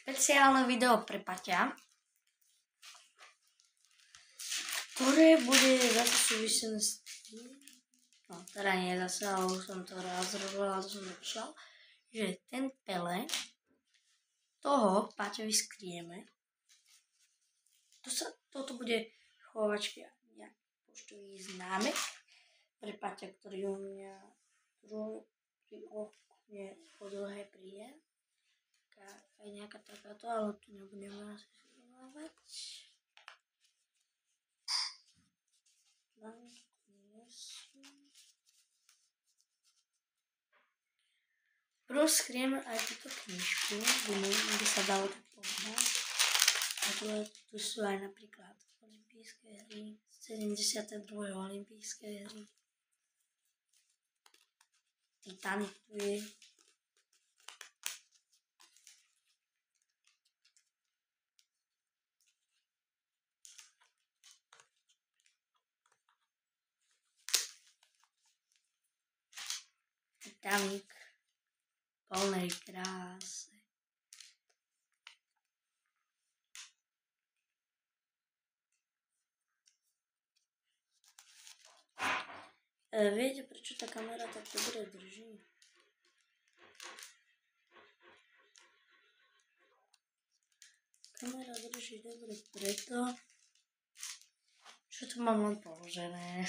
špeciálne video pre Paťa, ktoré bude zase súvisené s tým, no teda nie zase, ale už som to raz robil, ale to som napísal, že ten Pele, toho Paťovi skryjeme. Toto bude chovačka nejaký poštový známek pre Paťa, ktorý u mňa pri okne po dlhé príde. Aj nejaká takáto, ale tu nebudeme asi schovávať. Prvom skryjeme aj túto knižku, kde sa dalo tak povedať. A tu sú aj napríklad olympijské hry, 72. olympijské hry. Titanic tu je. Titanic plnej kráse. Viete, prečo tá kamera tak dobre drží? Kamera drží dobre preto, že tu mám len položené.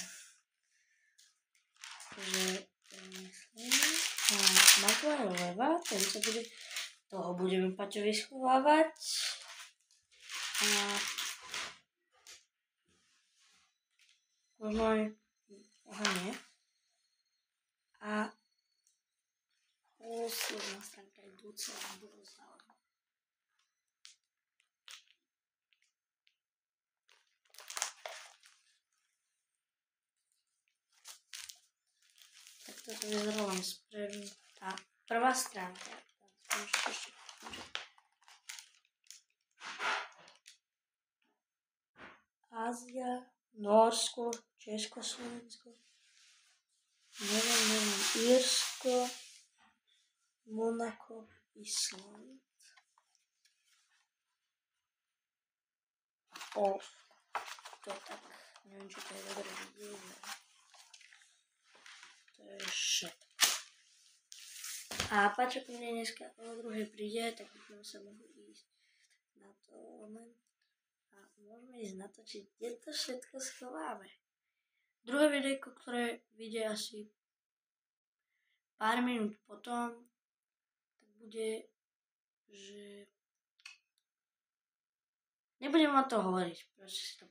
Že myslím, má tu aj leva, toho budeme Paťovi schovávať. A možno aj, nie. A posledná stránka je docela brozná. Tak toto vyzerá len správne. Tá prvá stránka. Ázia, Norsko, Československo, neviem, Írsko, Monako, Island. To tak, neviem, či to je dobre vidieť. To je všetko. A Paťo ku mne dneska o 2:00 príde, tak by sme sa mohli ísť na to moment. A môžeme ísť natočiť, kde to všetko schováme. Druhé videjko, ktoré vyjde asi pár minút potom, tak bude, že nebudem o to hovoriť, proste si to